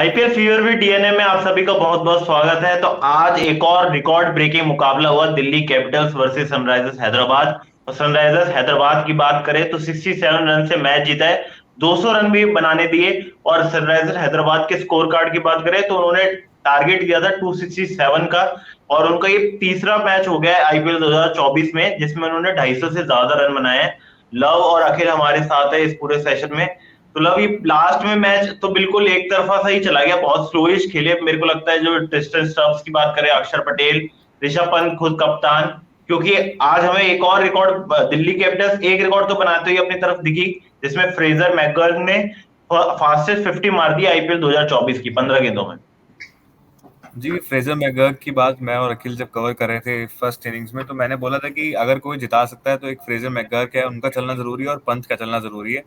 IPL fever भी DNA में आप सभी का बहुत बहुत स्वागत है। तो आज एक और रिकॉर्ड ब्रेकिंग मुकाबला हुआ, Delhi Capitals versus Sunrisers Hyderabad. और सनराइजर्स हैदराबाद की बात करें तो 67 रन से मैच जीता है, 200 रन भी बनाने दिए। और सनराइजर्स हैदराबाद के स्कोर कार्ड की बात करें तो उन्होंने टारगेट दिया था 267 का। और उनका ये तीसरा मैच हो गया है आईपीएल 2024 में जिसमें उन्होंने 250 से ज्यादा रन बनाए हैं। लव और अखिल हमारे साथ है इस पूरे सेशन में। तो लव, ये लास्ट में मैच तो बिल्कुल एक तरफा सा ही चला गया, बहुत स्लोइश खेले मेरे को लगता है। जो डिस्टेंस स्टम्प्स की बात करें, अक्षर पटेल, ऋषभ पंत खुद कप्तान। क्योंकि आज हमें एक और रिकॉर्ड, दिल्ली कैपिटल्स एक रिकॉर्ड तो बनाते हुए अपनी तरफ दिखी, जिसमें फ्रेजर मैकगर्ग ने फास्टेस्ट 50 मार दी आईपीएल 2024 की 15 गेंदों में। जी, फ्रेजर मैकगर्क की बात मैं और अखिल जब कवर कर रहे थे फर्स्ट इनिंग्स में, तो मैंने बोला था कि अगर कोई जिता सकता है तो एक फ्रेजर मैकगर्क है, उनका चलना जरूरी है और पंत का चलना जरूरी है।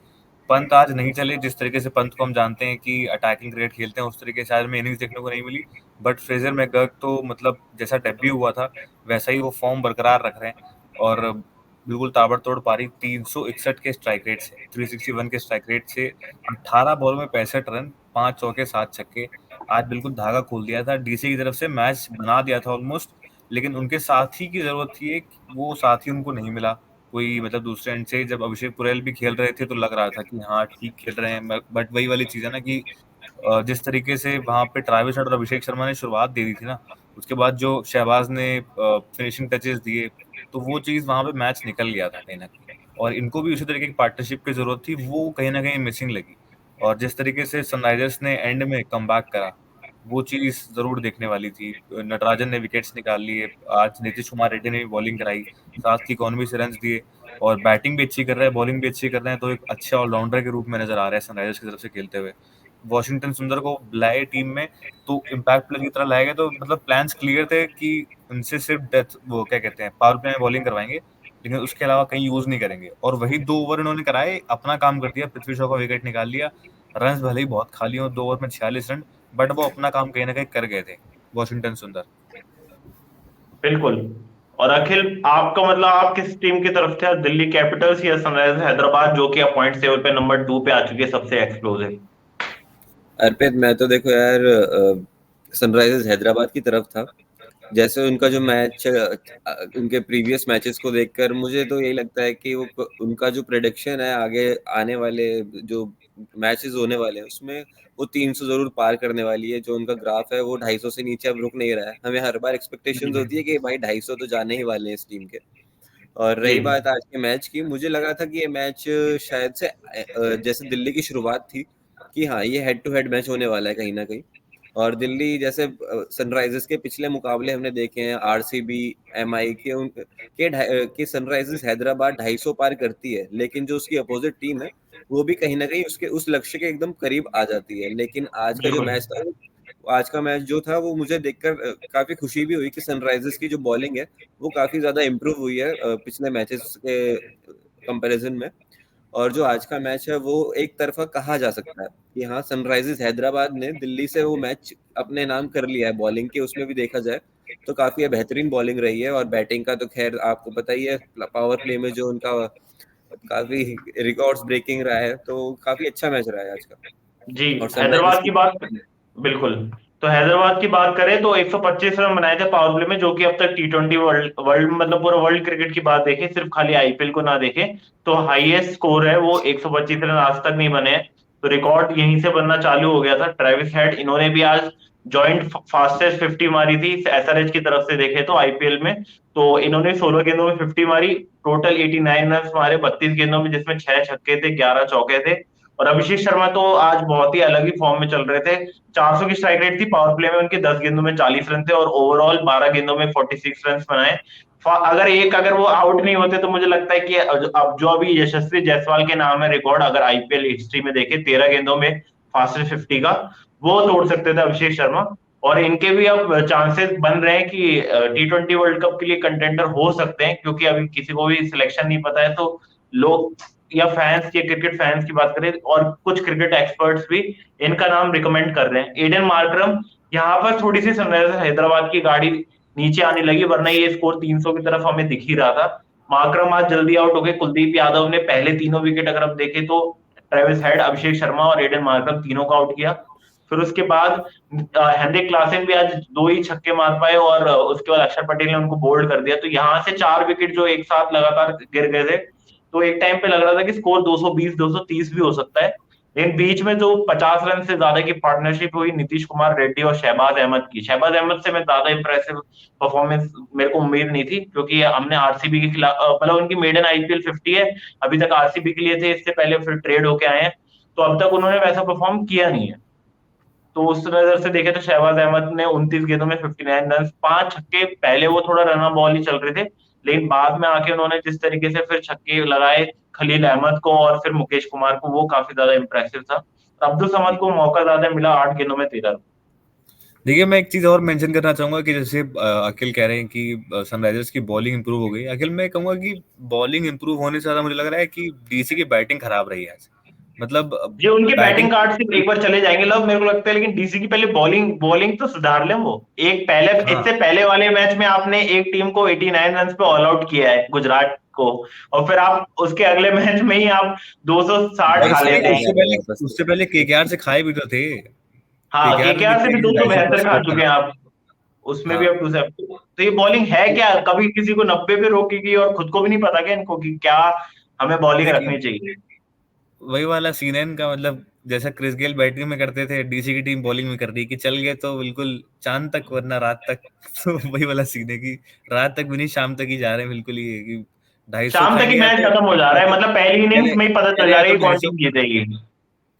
पंत आज नहीं चले, जिस तरीके से पंत को हम जानते हैं कि अटैकिंग क्रिकेट खेलते हैं, उस तरीके से आज में इनिंग्स देखने को नहीं मिली। बट फ्रेजर मैकगर्क तो मतलब जैसा डेब्यू हुआ था वैसा ही वो फॉर्म बरकरार रख रहे हैं और बिल्कुल ताबड़तोड़ पारी, 361 के स्ट्राइक रेट से, 361 के स्ट्राइक रेट से 18 बॉल में 65 रन, 5 चौके 7 छक्के। आज बिल्कुल धागा खोल दिया था, डीसी की तरफ से मैच बना दिया था ऑलमोस्ट। लेकिन उनके साथी की जरूरत थी, एक वो साथी उनको नहीं मिला कोई, मतलब दूसरे एंड से जब अभिषेक पुरेल भी खेल रहे थे तो लग रहा था कि हाँ ठीक खेल रहे हैं, बट वही वाली चीज है ना कि जिस तरीके से वहां पे ट्रेविस हेड और अभिषेक शर्मा ने शुरुआत दे दी थी ना, उसके बाद जो शहबाज ने फिनिशिंग टचेस दिए, तो वो चीज वहां पे मैच निकल गया था कहीं ना कहीं। और इनको भी उसी तरीके की पार्टनरशिप की जरूरत थी, वो कहीं ना कहीं मिसिंग लगी। और जिस तरीके से सनराइजर्स ने एंड में कमबैक करा, वो चीज जरूर देखने वाली थी। नटराजन ने विकेट्स निकाल लिए, आज नीतीश कुमार रेड्डी ने भी बॉलिंग कराई, साथ ही इकोनॉमी से रन दिए, और बैटिंग भी अच्छी कर रहे हैं, बॉलिंग भी अच्छी कर रहे हैं, तो एक अच्छे ऑलराउंडर के रूप में नजर आ रहे हैं सनराइजर्स की तरफ से खेलते हुए। वॉशिंगटन सुंदर को लाए टीम में तो इम्पैक्ट प्लेयर की तरह लाए गए, तो मतलब प्लान्स क्लियर थे कि उनसे सिर्फ डेथ, वो क्या कहते हैं, पावर प्ले में बॉलिंग करवाएंगे, लेकिन उसके अलावा कहीं यूज नहीं करेंगे। और वही 2 ओवर इन्होंने कराए, अपना काम कर दिया, पृथ्वी शॉ का विकेट निकाल लिया। रन भले ही बहुत खा लिए हो 2 ओवर में 46 रन, बट वो अपना काम कहीं ना कहीं कर गए थे वॉशिंगटन सुंदर। बिल्कुल। और अखिल, आपका मतलब आप किस टीम की तरफ थे, दिल्ली कैपिटल्स या सनराइजर्स हैदराबाद, जो कि अब पॉइंट टेबल पे नंबर 2 पे आ चुकी है, सबसे एक्सप्लोसिव? अर्पित, मैं तो देखो यार, सनराइजर्स हैदराबाद की तरफ था। जैसे उनका जो मैच, उनके प्रीवियस मैचेस को देखकर मुझे तो यही लगता है कि वो उनका जो प्रेडिक्शन है आगे आने वाले जो मैचेस होने वाले हैं उसमें वो 300 जरूर पार करने वाली है। जो उनका ग्राफ है वो 250 से नीचे अब रुक नहीं रहा है। हमें हर बार एक्सपेक्टेशंस होती है कि भाई 250 तो जाने ही वाले हैं इस टीम के। और जी। रही बात आज के मैच की, मुझे लगा था कि ये मैच शायद से जैसे दिल्ली की शुरुआत थी कि हाँ ये हेड टू हेड मैच होने वाला है कहीं ना कहीं। और दिल्ली जैसे सनराइजर्स के पिछले मुकाबले हमने देखे हैं, आरसीबी, एमआई के सनराइजर्स हैदराबाद 250 पार करती है, लेकिन जो उसकी अपोजिट टीम है वो भी कहीं ना कहीं उसके उस लक्ष्य के एकदम करीब आ जाती है। लेकिन बिल्कुल। आज का मैच जो था वो मुझे देखकर काफी खुशी भी हुई कि सनराइजर्स की जो बॉलिंग है वो काफी ज्यादा इम्प्रूव हुई है पिछले मैचेस के कंपैरिजन में। और जो आज का मैच है वो एक तरफा कहा जा सकता है कि हाँ सनराइजर्स हैदराबाद ने दिल्ली से वो मैच अपने नाम कर लिया है। बॉलिंग के उसमें भी देखा जाए तो काफी बेहतरीन बॉलिंग रही है, और बैटिंग का तो खैर आपको पता ही है, पावर प्ले में जो उनका काफी रिकॉर्ड्स ब्रेकिंग रहा है, तो काफी अच्छा मैच रहा है आज का। जी। और सनराइजर्स हैदराबाद की की बात, बिल्कुल। तो हैदराबाद की बात करें तो 125 रन बनाए थे पावर प्ले में, जो कि अब तक टी20 वर्ल्ड वर्ल्ड मतलब पूरा वर्ल्ड क्रिकेट की बात देखें, सिर्फ खाली आईपीएल को ना देखें, तो हाईएस्ट स्कोर है वो 125 रन आज तक नहीं बने हैं। तो रिकॉर्ड यहीं से बनना चालू हो गया था। ट्रेविस हेड, इन्होंने भी आज जॉइंट फास्टेस्ट 50 मारी थी एसआरएच की तरफ से देखे तो आईपीएल में। तो इन्होंने 16 गेंदों में 50 मारी, टोटल 89 रन मारे 32 गेंदों में, जिसमें 6 छक्के थे, 11 चौके थे। और अभिषेक शर्मा तो आज बहुत ही अलग ही फॉर्म में चल रहे थे। 400 की स्ट्राइक रेट थी, पावर प्ले में उनके 10 गेंदों में 40 रन थे, और ओवरऑल 12 गेंदों में 46 रन बनाए। अगर वो आउट नहीं होते तो मुझे लगता है कि अब जो अभी यशस्वी जायसवाल के नाम है रिकॉर्ड, अगर आईपीएल हिस्ट्री में देखे 13 गेंदों में फास्टेस्ट 50 का, वो तोड़ सकते थे अभिषेक शर्मा। और इनके भी अब चांसेस बन रहे हैं कि टी20 वर्ल्ड कप के लिए कंटेंडर हो सकते हैं, क्योंकि अभी किसी को भी सिलेक्शन नहीं पता है। तो लोग या फैंस, या क्रिकेट फैंस की बात करें और कुछ क्रिकेट एक्सपर्ट्स भी इनका नाम रिकमेंड कर रहे हैं। एडन मार्करम, यहाँ पर थोड़ी सी सनराइजर्स हैदराबाद की गाड़ी नीचे आने लगी, वरना ये स्कोर 300 की तरफ हमें दिख ही रहा था। मार्करम आज जल्दी आउट हो गए। कुलदीप यादव ने पहले तीनों विकेट अगर आप देखें तो ट्रेविस हेड, अभिषेक शर्मा और एडन मार्करम तीनों का आउट किया। फिर उसके बाद हेनरिक क्लासेन भी आज 2 ही छक्के मार पाए, और उसके बाद अक्षर पटेल ने उनको बोल्ड कर दिया। तो यहाँ से 4 विकेट जो एक साथ लगातार गिर गए थे, तो एक टाइम पे लग रहा था कि स्कोर 220 230 भी हो सकता है। लेकिन बीच में जो 50 रन से ज्यादा की पार्टनरशिप हुई नीतीश कुमार रेड्डी और शहबाज अहमद की, शहबाज अहमद से मैं ज्यादा इंप्रेसिव परफॉर्मेंस मेरे को उम्मीद नहीं थी, क्योंकि हमने आरसीबी के खिलाफ मतलब उनकी मेडन आईपीएल 50 है, अभी तक आरसीबी के लिए थे, इससे पहले फिर ट्रेड होके आए हैं, तो अब तक उन्होंने वैसा परफॉर्म किया नहीं है। तो उस नजर से देखे तो शहबाज अहमद ने 29 गेंदों में 59 रन, 5 छक्के, पहले वो थोड़ा रन बॉल ही चल रहे थे, लेकिन बाद में आके उन्होंने जिस तरीके से फिर छक्के लगाए खलील अहमद को और फिर मुकेश कुमार को, वो काफी ज्यादा इंप्रेसिव था। अब्दुल समद को मौका ज्यादा मिला, 8 गेंदों में 13 रन। देखिए, मैं एक चीज और मेंशन करना चाहूंगा कि जैसे अखिल कह रहे हैं कि सनराइजर्स की बॉलिंग इंप्रूव हो गई। अखिल, मैं कहूंगा कि बॉलिंग इंप्रूव होने से ज्यादा मुझे लग रहा है कि डीसी की बैटिंग खराब रही है आज। मतलब ये उनके बैटिंग बैटिंग कार्ड से एक बार चले जाएंगे लोग, मेरे को लगता है, लेकिन डीसी की पहले बॉलिंग बॉलिंग तो सुधार लें वो। एक पहले हाँ, इससे पहले वाले मैच में आपने एक टीम को 89 रन पे ऑल आउट किया है, गुजरात को, और फिर आप उसके अगले मैच में ही आप 260 ढाई खा सौ नहीं, लेते मार हैं। के आ गए वापस से। उससे पहले केकेआर से खाए भी तो थे। हाँ, केकेआर ने भी केकेआर से भी तेईस दो सौ ढाई सौ बहत्तर खा स्कोर चुके करा। हैं आप, उसमें भी हाँ, अब टू से। तो ये बॉलिंग है क्या, कभी किसी को 90 पे रोकेगी, और खुद को भी नहीं पता क्या इनको कि क्या हमें बॉलिंग देखिए, रखनी चाहिए। वही वाला सीन है इनका। मतलब जैसा क्रिस गेल बैटिंग में करते थे, डीसी की टीम बॉलिंग में कर रही कि चल गए तो बिल्कुल चांद तक वरना रात तक। तो वही वाला सीन है कि रात तक भी नहीं, शाम तक ही जा रहे हैं बिल्कुल। ये है कि 250 शाम तक ही खाएंगे या मैच तो खत्म हो जा रहा है, मतलब पहली इनिंग्स पहले में ही पता चल पहले जा या रही तो है कौन 250 टीम जीतेगी।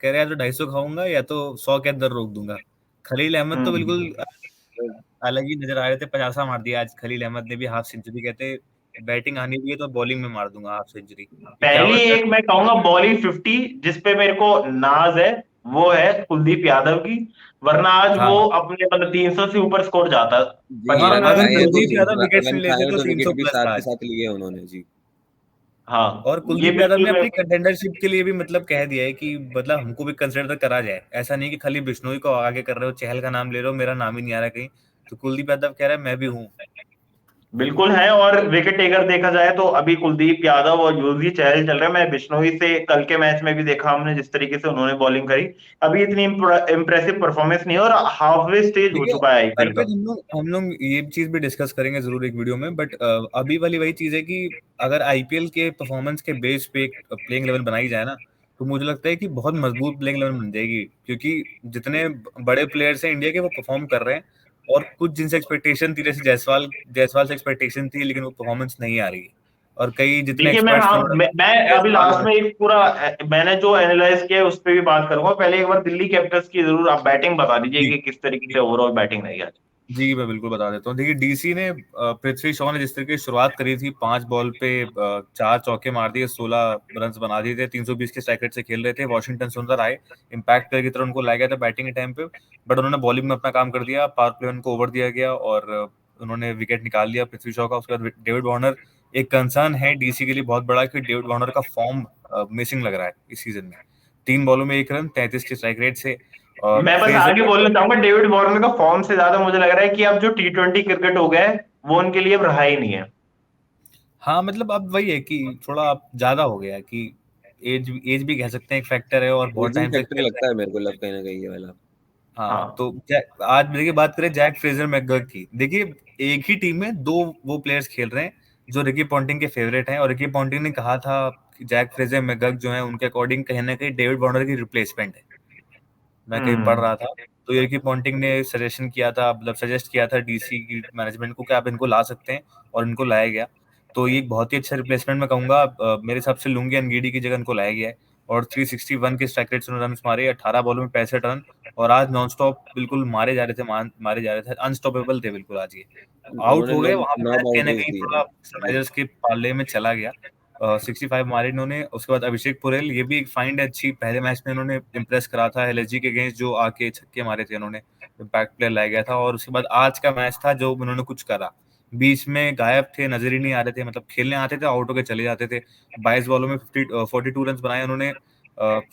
कह रहे, या तो 250 खाऊंगा या तो 100 के अंदर रोक दूंगा। खलील अहमद तो बिल्कुल हम्म। अलग ही नजर आ रहे थे। 50 मार दिया आज खलील अहमद ने भी, हाफ सेंचुरी। कहते बैटिंग आनी भी है तो बॉलिंग में मार दूंगा हाफ सेंचुरी। ये क्या पहली होता है? एक मैं कहूंगा बॉलिंग 50 जिसपे मेरे को नाज है, वो है कुलदीप यादव की, वरना आज वो हाँ, अपने मतलब 300 से ऊपर स्कोर जाता। जी, हाँ, रन 55 अगर रन खाए हैं तो कुलदीप यादव विकेट्स रन नहीं खाए लेते हैं तो तो विकेट 300 भी प्लस साथ था के आज। साथ लिए हैं उन्होंने जी। हाँ, और ये कुलदीप यादव ने बिल्कुल अपनी कंटेंडरशिप के लिए भी मतलब कह दिया है कि मतलब हमको भी कंसिडर करा जाए। ऐसा नहीं कि खाली बिश्नोई को आगे कर रहे हो, चहल का नाम ले रहे हो, मेरा नाम ही नहीं आ रहा कहीं। तो कुलदीप यादव कह रहा है मैं भी हूँ। बिल्कुल है। और विकेट टेकर देखा जाए तो अभी कुलदीप यादव और युजवेंद्र चहल चल रहे हैं। मैं बिश्नोई से कल के मैच में भी देखा हमने, जिस तरीके से उन्होंने बॉलिंग करी, अभी इतनी इंप्रेसिव परफॉर्मेंस नहीं है, और हाफवे स्टेज हो देखिए, चुका है आईपीएल का। अर्पित, हम लोग ये चीज भी डिस्कस करेंगे जरूर एक वीडियो में। बट अभी वाली वही चीज है कि अगर आईपीएल के परफॉर्मेंस के बेस पे एक प्लेइंग लेवल बनाई जाए ना, तो मुझे लगता है कि बहुत मजबूत प्लेइंग लेवल बन जाएगी। क्योंकि जितने बड़े प्लेयर्स हैं इंडिया के वो परफॉर्म कर रहे हैं, और कुछ जिनसे एक्सपेक्टेशन थी, जैसे जायसवाल जायसवाल से एक्सपेक्टेशन थी लेकिन वो परफॉर्मेंस नहीं आ रही है। और कई जितने देखिए, एक्सपर्ट्स थे उन्होंने मैं अभी जायसवाल लास्ट और में एक पूरा मैंने जो एनालाइज किया है उस पर भी बात करूंगा। पहले एक बार दिल्ली कैपिटल्स की जरूर आप बैटिंग बता दीजिए जी कि किस तरीके से ओवरऑल बैटिंग रही आज। जी, मैं बिल्कुल बता देता हूँ। देखिए, डीसी ने पृथ्वी शॉ ने जिस तरीके की शुरुआत करी थी, 5 बॉल पे 4 चौके मार दिए, 16 रन बना दिए थे, 320 के स्ट्राइक रेट से खेल रहे थे। वॉशिंगटन सुंदर आए, इम्पैक्ट प्लेयर की तरह उनको लाया गया था बैटिंग के टाइम पे, बट उन्होंने बॉलिंग में अपना काम कर दिया। पावर प्ले उनको ओवर दिया गया और उन्होंने विकेट निकाल लिया पृथ्वी शॉ का। उसके बाद डेविड वार्नर, एक कंसर्न है डीसी के लिए बहुत बड़ा कि डेविड वार्नर का फॉर्म मिसिंग लग रहा है इस सीजन में। 3 बॉलों में 1 रन, 33 के स्ट्राइक रेट से। मैं बस फ्रेजर आगे बोलना चाहूंगा, डेविड वार्नर का फॉर्म से ज्यादा मुझे लग रहा है कि अब जो T20 क्रिकेट हो गया है वो उनके लिए अब रहा ही नहीं है। हाँ, मतलब अब वही है कि थोड़ा अब ज्यादा हो गया है कि एज एज भी कह सकते हैं एक फैक्टर है, और बहुत एजिंग टाइम से फैक्टर खेल रहे लगता हैं। है मेरे को, लव कहीं ना कहीं ये वाला। हाँ, हाँ। तो आज देखिए, बात करें जैक फ्रेजर मैकगर्क की। देखिए, एक ही टीम में दो वो प्लेयर्स खेल रहे हैं जो रिकी पॉन्टिंग के फेवरेट हैं। और रिकी पॉन्टिंग ने कहा था कि जैक फ्रेजर मैकगर्क जो है उनके अकॉर्डिंग कहीं ना कहीं डेविड वार्नर की रिप्लेसमेंट है। मैं कहीं पढ़ हम्म। रहा था। तो ये रिकी पॉन्टिंग ने सजेशन किया था, मतलब सजेस्ट किया था डीसी की मैनेजमेंट को कि आप इनको ला सकते हैं, और इनको लाया गया। तो ये एक बहुत ही अच्छा रिप्लेसमेंट मैं कहूंगा। मेरे हिसाब से लुंगी एनगीडी की जगह इनको लाया गया है। और 361 के स्ट्राइक रेट से उन्होंने रन मारे, 18 बॉलों में 65 रन। और आज नॉन स्टॉप बिल्कुल मारे जा रहे थे, मारे जा रहे थे, अनस्टॉपेबल थे बिल्कुल आज ये। आउट उन्होंने हो गए, नौ वहां पे नौ मैच कहीं ना बाउंड्रीज कहीं दी थोड़ा है जी। सनराइजर्स के पाले में चला गया। 65 मारे इन्होंने। उसके बाद अभिषेक पुरेल, ये भी एक फाइंड है अच्छी। पहले मैच में इन्होंने इम्प्रेस करा था एलएसजी के अगेंस्ट, जो आके छक्के मारे थे इन्होंने, इम्पैक्ट प्लेयर लाया गया था। और उसके बाद आज का मैच था जो उन्होंने कुछ करा, बीच में गायब थे, नजर ही नहीं आ रहे थे। मतलब खेलने आते थे, आउट होके चले जाते थे। 22 बॉलों में 42 रन बनाए उन्होंने।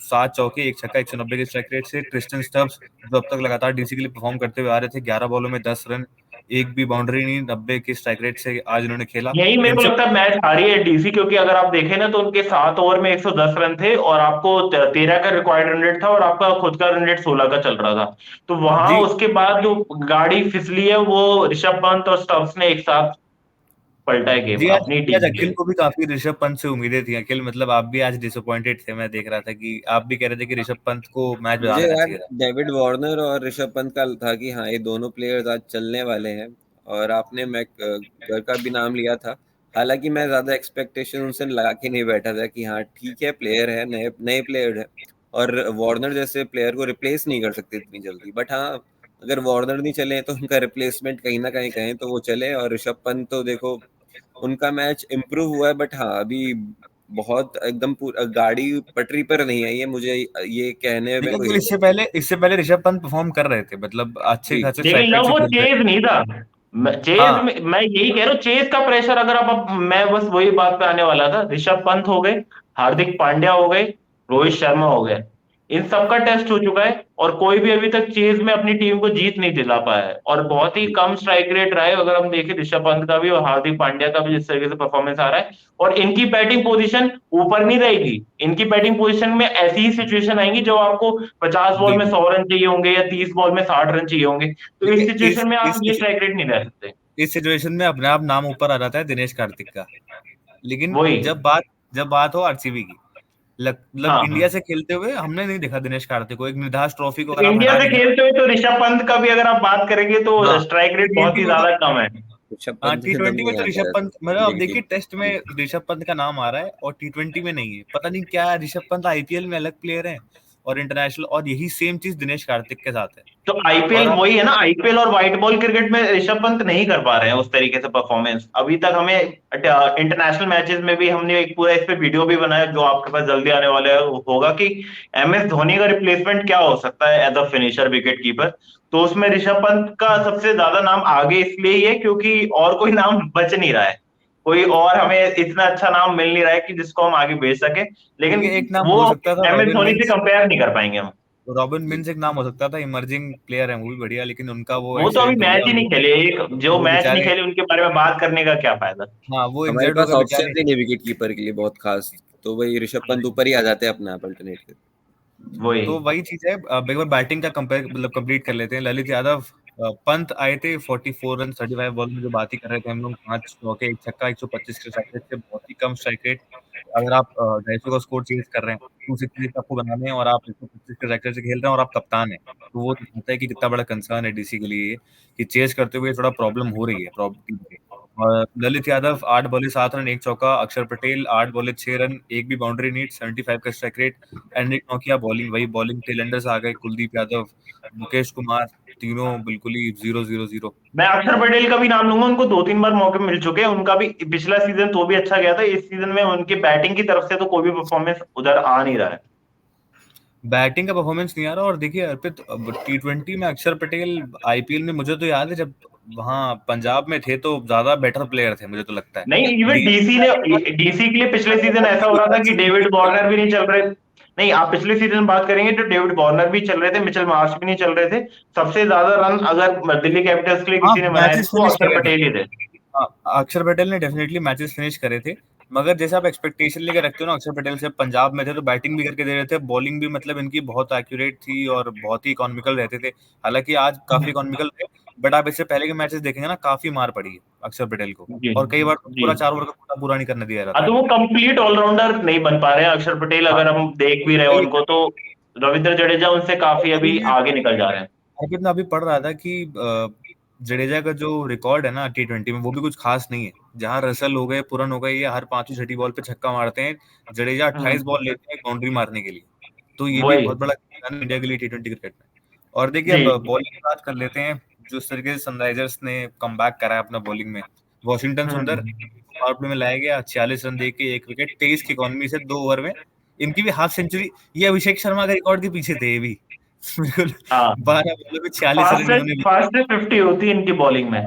7 चौके, 1 छक्का, 190 के स्ट्राइक रेट से। क्रिस्टन स्टब्स, जो अब तक लगातार डीसी के लिए परफॉर्म करते हुए आ रहे थे, 11 बॉलों में 10 रन। एक भी बाउंड्री नहीं, 90 की स्ट्राइक रेट से आज इन्होंने खेला। यही मेरे को इनसे लगता है मैच हारी है डीसी, क्योंकि अगर आप देखें ना तो उनके 7 ओवर में 110 रन थे और आपको 13 का रिक्वायर्ड रन रेट था और आपका खुद का रन रेट 16 का चल रहा था। तो वहां जी उसके बाद जो गाड़ी फिसली है वो ऋषभ पंत और स्टब्स ने एक साथ पलटा है गेम जी अपनी आज टीम के अखिल लिए। को भी काफी ऋषभ पंत से उम्मीदें थी। अखिल मतलब आप भी आज डिसअपॉइंटेड थे, मैं देख रहा था कि आप भी कह रहे थे कि ऋषभ पंत को मैच बता मुझे देना यार चाहिए था। डेविड वार्नर और ऋषभ पंत का था कि हाँ ये दोनों प्लेयर्स आज चलने वाले हैं। और आपने मैकगर का भी नाम लिया था। हालांकि मैं ज्यादा एक्सपेक्टेशन उनसे लगा के नहीं बैठा था कि हाँ ठीक है प्लेयर है, नए नए प्लेयर है और वार्नर जैसे प्लेयर को रिप्लेस नहीं कर सकते इतनी जल्दी। बट हाँ अगर वार्नर नहीं चले तो उनका रिप्लेसमेंट कहीं ना कहीं कहें तो वो चले। और ऋषभ पंत तो देखो उनका मैच इम्प्रूव हुआ है बट हाँ अभी बहुत एकदम पूरा गाड़ी पटरी पर नहीं आई है, मुझे ये कहने में लेकिन कोई फिर हिचक। इससे पहले ऋषभ पंत परफॉर्म कर रहे थे, मतलब अच्छे जी खासे लेकिन स्ट्राइक रेट लव से वो खेल रहे चेज थे। नहीं था। चेज हाँ में मैं यही कह रहा हूँ, चेज का प्रेशर अगर मैं बस वही बात पे आने वाला था। ऋषभ पंत हो गए, हार्दिक पांड्या हो गए, रोहित शर्मा हो गए, इन सबका टेस्ट हो चुका है और कोई भी अभी तक चेज में अपनी टीम को जीत नहीं दिला पाया है और बहुत ही जी कम स्ट्राइक रेट रहा है। अगर हम देखें ऋषभ पंत का भी और हार्दिक पांड्या का भी जिस तरीके से परफॉर्मेंस आ रहा है, और इनकी बैटिंग पोजीशन ऊपर नहीं रहेगी। इनकी बैटिंग पोजीशन में ऐसी ही सिचुएशन आएंगी जो आपको 50 बॉल में जी 100 रन चाहिए होंगे या 30 बॉल में 60 रन चाहिए होंगे। तो इस देखिए सिचुएशन में आप ये स्ट्राइक रेट नहीं रह सकते। इस सिचुएशन में अपने आप नाम ऊपर आ जाता है दिनेश कार्तिक का। लेकिन वही। जब बात हो आरसीबी की, मतलब इंडिया हाँ, से खेलते हुए हमने नहीं देखा दिनेश कार्तिक को। एक निर्धास ट्रॉफी को तो अगर आप इंडिया हटा से दीजिए खेलते हुए तो ऋषभ पंत का भी अगर आप बात करेंगे हाँ तो स्ट्राइक रेट बहुत ही T20 में तो ज्यादा कम है। ऋषभ हाँ पंत तो T20 में नहीं तो आता ऋषभ है पंत, मतलब अब बिग देखिए टीम। टेस्ट में ऋषभ पंत का नाम आ रहा है और T20 में नहीं है। पता नहीं क्या है, ऋषभ पंत आईपीएल में अलग प्लेयर है और इंटरनेशनल, और यही सेम चीज दिनेश कार्तिक के साथ है। तो आईपीएल और आप वही है ना, आईपीएल और व्हाइट बॉल क्रिकेट में ऋषभ पंत नहीं कर पा रहे हैं उस तरीके से परफॉर्मेंस अभी तक। हमें इंटरनेशनल मैचेस में भी हमने एक पूरा इस पे वीडियो भी बनाया जो आपके पास जल्दी आने वाला है, होगा कि एमएस धोनी का रिप्लेसमेंट क्या हो सकता है as a finisher wicket keeper. तो उसमें ऋषभ पंत का सबसे ज्यादा नाम आगे इसलिए ही है क्योंकि और कोई नाम बच नहीं रहा है। कोई और हमें इतना अच्छा नाम मिल नहीं रहा है कि जिसको हम आगे भेज सके। लेकिन देखिए एक नाम वो हो सकता था एमएस रॉबिन धोनी से मिंस। कंपेयर नहीं कर पाएंगे हम। रॉबिन मिंस एक नाम हो सकता था, इमर्जिंग प्लेयर है वो भी बढ़िया, लेकिन उनका वो वो तो अभी एक्सीडेंट हो मैच गया। ही नहीं खेले, एक जो वो मैच नहीं बेचारे, खेले उनके बारे में बात करने का क्या फायदा। हाँ वो हमारे इंजर्ड हो पास गए ऑप्शन बेचारे। ही नहीं विकेट कीपर के लिए बहुत खास। तो वही ऋषभ पंत ऊपर ही आ जाते हैं अपना आप अल्टरनेट के। वही। तो वही चीज है। अब एक बार बैटिंग का कंपेयर मतलब कंप्लीट कर लेते हैं। ललित यादव, पंत आए थे 44 रन 35 बॉल में, जो बात ही कर रहे थे हम लोग, 5 चौके एक छक्का, 125 के स्ट्राइक रेट से बहुत ही कम स्ट्राइक रेट। अगर आप 250 का स्कोर चेज कर रहे हैं, 266 आपको बनाने हैं और आप 125 के स्ट्राइक रेट से खेल रहे हैं और आप कप्तान हैं, तो वो दिखाता है कि कितना बड़ा कंसर्न है डीसी के लिए ये, कि चेज करते हुए थोड़ा प्रॉब्लम हो रही है प्रॉब्लम। और ललित यादव 8 बॉले 7 रन 1 चौका, अक्षर पटेल 8 बॉले 6 रन एक भी बाउंड्री नहीं, 75 का strike rate. Anrich Nokia bowling, वही बॉलिंग टेलेंडर्स आ गए, कुलदीप यादव, मुकेश कुमार, तीनों बिल्कुल ही 0-0-0। मैं अक्षर पटेल का भी नाम लूंगा, उनको 2-3 बार मौके मिल चुके हैं। उनका भी पिछला सीजन तो भी अच्छा गया था, इस सीजन में उनकी बैटिंग की तरफ से तो कोई भी परफॉर्मेंस उधर आ नहीं रहा है। बैटिंग का परफॉर्मेंस नहीं आ रहा। और देखिए अर्पित, T20 में अक्षर पटेल आईपीएल में मुझे तो याद है जब वहाँ पंजाब में थे तो ज्यादा बेटर प्लेयर थे, मुझे तो लगता है। नहीं, इवन डीसी डीसी ने, डीसी के लिए पिछले सीजन ऐसा हो रहा था कि डेविड वार्नर भी नहीं चल रहे। नहीं, आप पिछले सीजन बात करेंगे तो डेविड वार्नर भी चल रहे थे, मिचेल मार्श भी नहीं चल रहे थे। सबसे ज्यादा रन अगर दिल्ली कैपिटल्स के लिए हाँ किसी ने बनाए थे मैचेस तो फिनिश अक्षर करे थे। पटेल ही थे। हाँ अक्षर पटेल ने डेफिनेटली मैचेस फिनिश करे थे। मगर जैसे आप एक्सपेक्टेशन लेकर रखते हो ना, अक्षर पटेल से, पंजाब में थे तो बैटिंग भी करके दे रहे थे, बॉलिंग भी मतलब इनकी बहुत एक्यूरेट थी और बहुत ही इकोनॉमिकल रहते थे। हालांकि आज काफी इकोनॉमिकल थे, बट आप इससे पहले के मैचेस देखेंगे ना, काफी मार पड़ी है अक्षर पटेल को। जी। और कई बार तो जी। पूरा 4 ओवर का कोटा पूरा नहीं करने दिया हाँ, जाता तो है। वो कंप्लीट ऑलराउंडर नहीं बन पा रहे हैं अक्षर पटेल, हाँ अगर हम देख भी रहे हैं वही उनको तो रविंद्र जडेजा उनसे काफी अभी अभी मैं आगे निकल जा रहे हैं। अर्पित, मैं अभी पढ़ रहा था कि जडेजा का जो रिकॉर्ड है ना T20 में, वो भी कुछ खास नहीं है। जहां रसल हो गए, पुरन हो गए, ये हर पांचवी छठी बॉल पे छक्का मारते हैं, जडेजा 28 हम्म। बॉल लेते हैं बाउंड्री मारने के लिए। तो ये भी वही। बहुत बड़ा नुकसान है इंडिया के लिए T20 क्रिकेट में। और देखिए जी। अब बॉलिंग की बात कर लेते हैं। जो इस तरीके से सनराइजर्स ने कम बैक करा है अपना बॉलिंग में, वॉशिंगटन सुंदर हम्म। पावर प्ले में लाया गया, 46 रन दे के 1 विकेट, 23 की इकॉनमी से 2 ओवर में। इनकी भी हाफ सेंचुरी, ये अभिषेक शर्मा के रिकॉर्ड के पीछे थे ये भी। बिल्कुल, हाँ, 12 बॉलों में 46 रन फास्टेस्ट इन्होंने। फास्टेस्ट 50 होती है इनकी बॉलिंग में।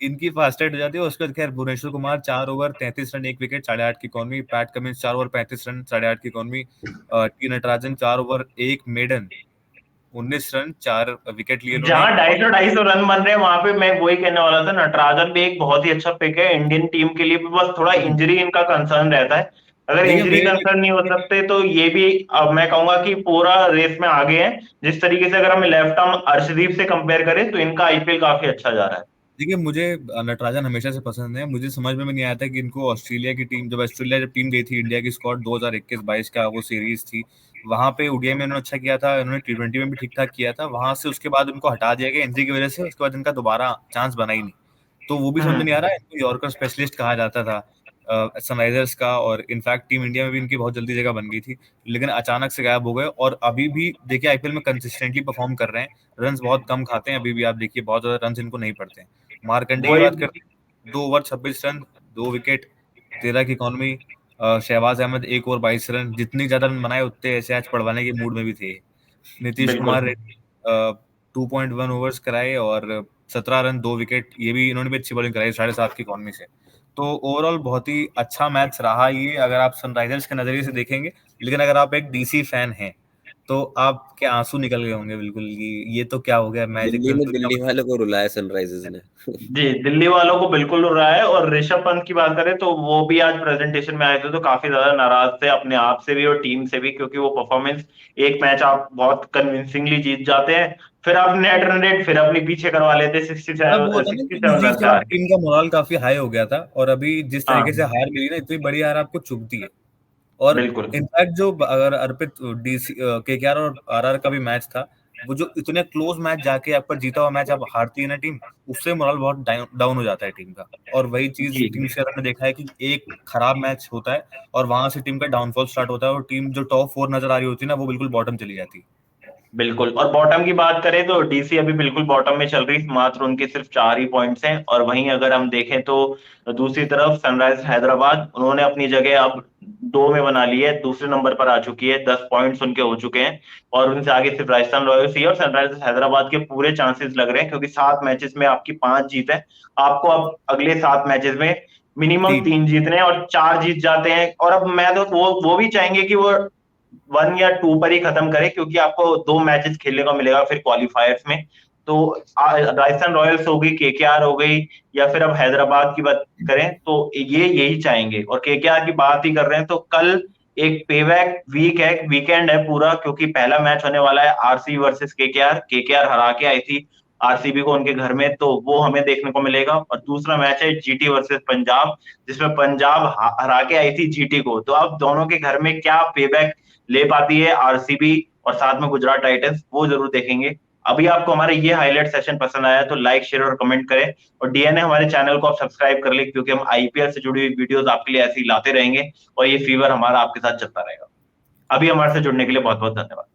इनकी फास्ट रेट हो जाती है। उसके बाद खैर Bhuvneshwar Kumar 4 over 33 run 1 wicket 8.5 की economy, Pat Cummins 4 over 35 run 8.5 की economy, T Natarajan 4 over 1 maiden 19 run 4 wicket लिए उन्होंने। जहां 250 रन बन रहे हैं वहां पे मैं वही कहने वाला था, नटराजन भी एक बहुत ही अच्छा पिक है इंडियन टीम के लिए भी, बस थोड़ा इंजरी इनका कंसर्न रहता है। अगर देखिए इंजरी मेरे कंसर्न नहीं हो सकते तो ये भी अब मैं कहूंगा कि पूरा रेस में आगे है। जिस तरीके से अगर हम लेफ्ट आर्म अर्शदीप से कंपेयर करें तो इनका आईपीएल काफी अच्छा जा रहा है। देखिए मुझे नटराजन हमेशा से पसंद है। मुझे समझ में भी नहीं आया था कि इनको ऑस्ट्रेलिया की टीम, जब टीम गई थी इंडिया की स्क्वाड 2021-22 का वो सीरीज थी, वहां पे ओडीआई में उन्होंने अच्छा किया था, उन्होंने टी20 में भी ठीक ठाक किया था। वहां से उसके बाद उनको हटा दिया गया इंजरी की वजह से, उसके बाद इनका दोबारा चांस बना ही नहीं। तो वो भी समझ में नहीं आ हम्म। रहा है। इनको यॉर्कर स्पेशलिस्ट कहा जाता था सनराइजर्स का, और इनफैक्ट टीम इंडिया में भी इनकी बहुत जल्दी जगह बन गई थी, लेकिन अचानक से गायब हो गए। और अभी भी देखिए आईपीएल में कंसिस्टेंटली परफॉर्म कर रहे हैं। रन बहुत कम खाते हैं अभी भी, आप देखिए बहुत ज्यादा रन इनको नहीं पड़ते हैं। मार्कंडे की वही। बात करते हैं, 2 ओवर 26 रन, 2 विकेट, 13 की economy. Shahbaz Ahmed 1 over 22 run, जितनी ज्यादा रन बनाए उतने ऐसे आज पढ़वाने के मूड में भी थे। नीतीश बिल्कुल। कुमार रेड्डी 2.1 ओवर्स कराए और 17 रन 2 विकेट, ये भी इन्होंने भी अच्छी बॉलिंग कराई 7.5 की इकॉनमी से। तो ओवरऑल बहुत ही अच्छा मैच रहा ये, अगर आप सनराइजर्स के नजरिए से देखेंगे। लेकिन अगर आप एक डीसी फैन हैं तो आपके आंसू निकल गए होंगे बिल्कुल, ये तो क्या हो गया, मैजिक दिल्ली फिर ने तो क्या। दिल्ली वालों को रुलाया सनराइजर्स ने। जी, दिल्ली वालों को बिल्कुल उड़ रहा है। और ऋषभ पंत की बात करें तो वो भी आज प्रेजेंटेशन में आए थे तो काफी ज्यादा नाराज थे अपने आप से भी और टीम से भी, क्योंकि वो परफॉर्मेंस, एक मैच आप बहुत कन्विंसिंगली जीत जाते हैं, फिर आप नेट रन रेट फिर अपनी पीछे करवा लेते, सिक्सटी मतलब वो सेवन होता है ना सिक्सटी कि सेवन जीत रन के से बाद हार के। टीम का मोरल काफी हाई हो गया था, और अभी जिस तरीके से हाँ। हार मिली ना, इतनी बड़ी हार आपको चुभती है। और बिल्कुल। इनफैक्ट जो अगर अर्पित डीसी केकेआर और आरआर का भी मैच था, वो जो इतने क्लोज मैच जाके आपका जीता हुआ मैच आप हारती है ना टीम, उससे मोरल बहुत डाउन हो जाता है टीम का। और वही चीज जी। टीम से हमने देखा है कि एक खराब मैच होता है और वहां से टीम का डाउनफॉल स्टार्ट होता है, और टीम जो टॉप 4 नजर आ रही होती है ना, वो बिल्कुल बॉटम चली जाती है। बिल्कुल। और बॉटम की बात करें तो डीसी अभी बिल्कुल बॉटम में चल रही, मात्र उनके सिर्फ 4 ही पॉइंट्स हैं। और वहीं अगर हम देखें तो दूसरी तरफ सनराइजर्स हैदराबाद, उन्होंने अपनी जगह अब 2 में बना ली है, दूसरे नंबर पर आ चुकी है, 10 पॉइंट्स उनके हो चुके हैं। और उनसे आगे सिर्फ राजस्थान रॉयल्स ही है। और सनराइजर्स हैदराबाद के पूरे चांसेस लग रहे हैं, क्योंकि 7 मैचेस में आपकी 5 जीत है। आपको अब अगले 7 मैचेस में मिनिमम 3 जीतने हैं, और 4 जीत जाते हैं। और अब मैं तो वो भी चाहेंगे कि वो 1 या 2 पर ही खत्म करे, क्योंकि आपको 2 मैचेस खेलने को मिलेगा फिर क्वालिफायर्स में। तो राजस्थान रॉयल्स हो गई, केकेआर हो गई, या फिर अब हैदराबाद की बात करें तो ये यही चाहेंगे। और केकेआर की बात ही कर रहे हैं तो कल एक पेबैक वीक है, वीकेंड है पूरा, क्योंकि पहला मैच होने वाला है आरसीबी वर्सेस केकेआर। केकेआर हरा के आई थी आरसीबी को उनके घर में, तो वो हमें देखने को मिलेगा। और दूसरा मैच है जीटी वर्सेस पंजाब, जिसमें पंजाब हरा के आई थी जीटी को। तो अब दोनों के घर में क्या पेबैक ले पाती है आरसीबी, और साथ में गुजरात टाइटंस, वो जरूर देखेंगे। अभी आपको हमारे ये हाईलाइट सेशन पसंद आया तो लाइक शेयर और कमेंट करें। और डीएनए हमारे चैनल को आप सब्सक्राइब कर ले, क्योंकि हम आईपीएल से जुड़ी हुई वीडियोस आपके लिए ऐसे ही लाते रहेंगे, और ये फीवर हमारा आपके साथ चलता रहेगा। अभी हमारे से जुड़ने के लिए बहुत बहुत धन्यवाद।